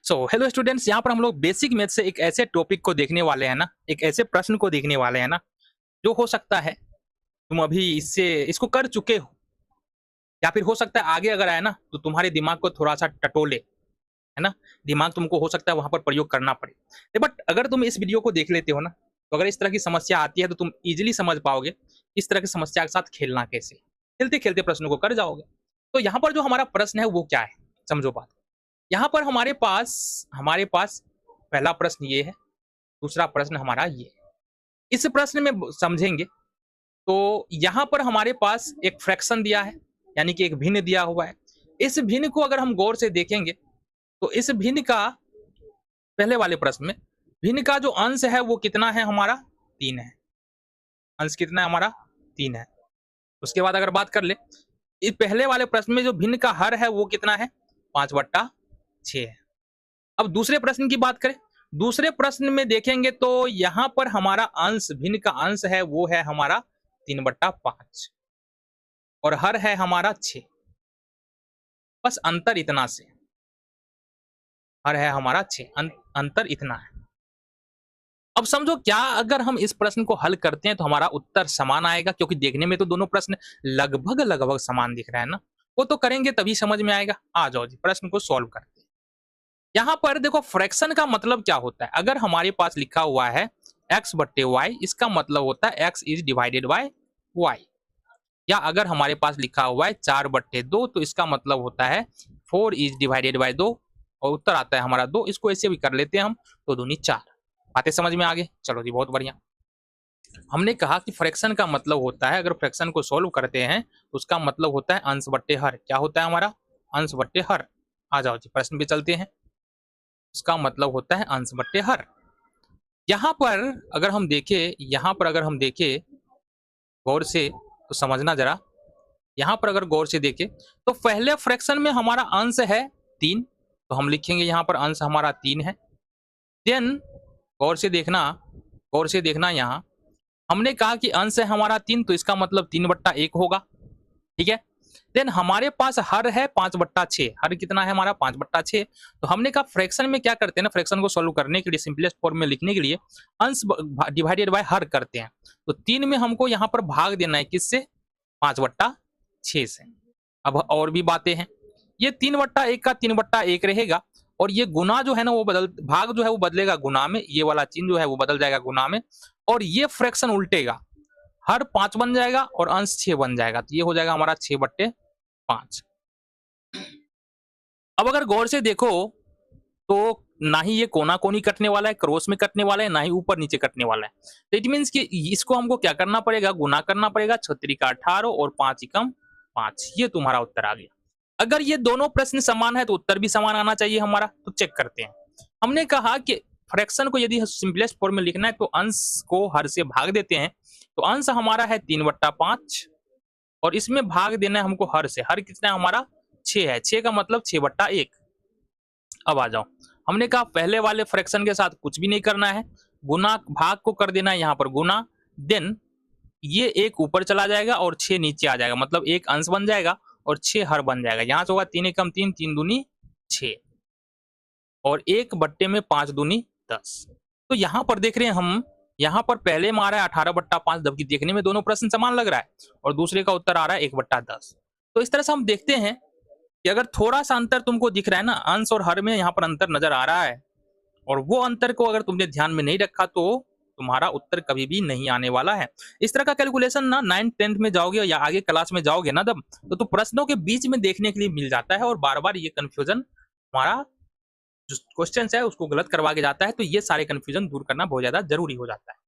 So hello students, यहाँ पर हम लोग बेसिक मैथ से एक ऐसे टॉपिक को देखने वाले हैं ना, एक ऐसे प्रश्न को देखने वाले हैं ना, जो हो सकता है तुम अभी इसको कर चुके हो, या फिर हो सकता है आगे अगर आए ना तो तुम्हारे दिमाग को थोड़ा सा टटोले, है ना। दिमाग तुमको हो सकता है वहां पर प्रयोग करना पड़े, बट अगर तुम इस वीडियो को देख लेते हो ना, तो अगर इस तरह की समस्या आती है तो तुम इजिली समझ पाओगे इस तरह की समस्या के साथ खेलना कैसे, खेलते खेलते प्रश्नों को कर जाओगे। तो यहाँ पर जो हमारा प्रश्न है वो क्या है, समझो बात। यहाँ पर हमारे पास पहला प्रश्न ये है, दूसरा प्रश्न हमारा ये है। इस प्रश्न में समझेंगे तो यहाँ पर हमारे पास एक फ्रैक्शन दिया है, यानी कि एक भिन्न दिया हुआ है। इस भिन्न को अगर हम गौर से देखेंगे तो इस भिन्न का, पहले वाले प्रश्न में भिन्न का जो अंश है वो कितना है हमारा, 3 है। अंश कितना है हमारा, 3 है। उसके बाद अगर बात कर ले, इस पहले वाले प्रश्न में जो भिन्न का हर है वो कितना है, 5/6 है। अब दूसरे प्रश्न की बात करें, दूसरे प्रश्न में देखेंगे तो यहां पर हमारा अंश, भिन्न का अंश है वो है हमारा 3/5 और हर है हमारा 6। बस अंतर इतना से, हर है हमारा 6, अंतर इतना है। अब समझो क्या अगर हम इस प्रश्न को हल करते हैं तो हमारा उत्तर समान आएगा, क्योंकि देखने में तो दोनों प्रश्न लगभग लगभग समान दिख रहा है ना। वो तो करेंगे तभी समझ में आएगा। आ जाओ जी, प्रश्न को सॉल्व करते हैं। यहां पर देखो, फ्रैक्शन का मतलब क्या होता है। अगर हमारे पास लिखा हुआ है x/y, इसका मतलब होता है x is divided by y। या अगर हमारे पास लिखा हुआ है 4/2, तो इसका मतलब होता है 4 इज डिवाइडेड बाय 2, और उत्तर आता है हमारा 2। इसको ऐसे भी कर लेते हैं हम, तो 2 × 4। बातें समझ में आ गई। चलो जी, बहुत बढ़िया। हमने कहा कि फ्रैक्शन का मतलब होता है, अगर फ्रैक्शन को सॉल्व करते हैं तो उसका मतलब होता है अंश बट्टे हर। क्या होता है हमारा, अंश बट्टे हर। आ जाओ जी, प्रश्न पे चलते हैं। उसका मतलब होता है अंश बट्टे हर। यहां पर अगर हम देखें गौर से, तो समझना जरा। यहां पर अगर गौर से देखें तो पहले फ्रैक्शन में हमारा अंश है 3, तो हम लिखेंगे यहां पर अंश हमारा 3 है। देन गौर से देखना यहाँ हमने कहा कि अंश है हमारा 3, तो इसका मतलब 3/1 होगा। ठीक है। देन हमारे पास हर है 5/6। हर कितना है हमारा, 5/6। तो हमने कहा फ्रैक्शन में क्या करते हैं ना, फ्रैक्शन को सॉल्व करने के लिए, सिंपलेस्ट फॉर्म में लिखने के लिए अंश डिवाइडेड बाय हर करते हैं। तो 3 में हमको यहाँ पर भाग देना है, किससे, 5/6 से। अब और भी बातें हैं, ये 3/1 का 3/1 रहेगा, और ये गुना जो है ना वो भाग जो है वो बदलेगा गुना में, ये वाला चिन्ह जो है वो बदल जाएगा गुना में, और ये फ्रैक्शन उल्टेगा, हर 5 बन जाएगा और अंश 6 बन जाएगा। तो ये हो जाएगा हमारा 6/5। अब अगर गौर से देखो तो ना ही ये कोना कोनी कटने वाला है, क्रॉस में कटने वाला है, ना ही ऊपर नीचे कटने वाला है। तो इट मीन्स कि इसको हमको क्या करना पड़ेगा, गुना करना पड़ेगा। 6×3 = 18 और 5×1 = 5। ये तुम्हारा उत्तर आ गया। अगर ये दोनों प्रश्न समान है तो उत्तर भी समान आना चाहिए हमारा। तो चेक करते हैं। हमने कहा कि फ्रैक्शन को यदि सिंपलेस्ट फॉर्म में लिखना है तो अंश को हर से भाग देते हैं। तो अंश हमारा है 3/5, और इसमें भाग देना है हमको हर से। हर कितना है हमारा, 6 है। 6 का मतलब 6/1। अब आ जाओ, हमने कहा पहले वाले फ्रैक्शन के साथ कुछ भी नहीं करना है, गुना भाग को कर देना है यहाँ पर गुना। देन ये 1 ऊपर चला जाएगा और 6 नीचे आ जाएगा, मतलब 1 अंश बन जाएगा और 6 हर बन जाएगा। यहाँ से होगा 3 एकम 3, 3 दूनी 6, और 1 बट्टे में 5 दूनी 10। तो यहाँ पर देख रहे हैं हम, यहाँ पर पहले में आ रहा है 18/5, जबकि देखने में दोनों प्रश्न समान लग रहा है, और दूसरे का उत्तर आ रहा है 1/10। तो इस तरह से हम देखते हैं कि अगर थोड़ा सा अंतर तुमको दिख रहा है ना, अंश और हर में यहाँ पर अंतर नजर आ रहा है, और वो अंतर को अगर तुमने ध्यान में नहीं रखा तो तुम्हारा उत्तर कभी भी नहीं आने वाला है। इस तरह का कैलकुलेशन ना 9th 10th में जाओगे या आगे क्लास में जाओगे ना, तब तो प्रश्नों के बीच में देखने के लिए मिल जाता है, और बार बार ये कंफ्यूजन हमारा जो क्वेश्चन है उसको गलत करवा के जाता है। तो ये सारे कंफ्यूजन दूर करना बहुत ज्यादा जरूरी हो जाता है।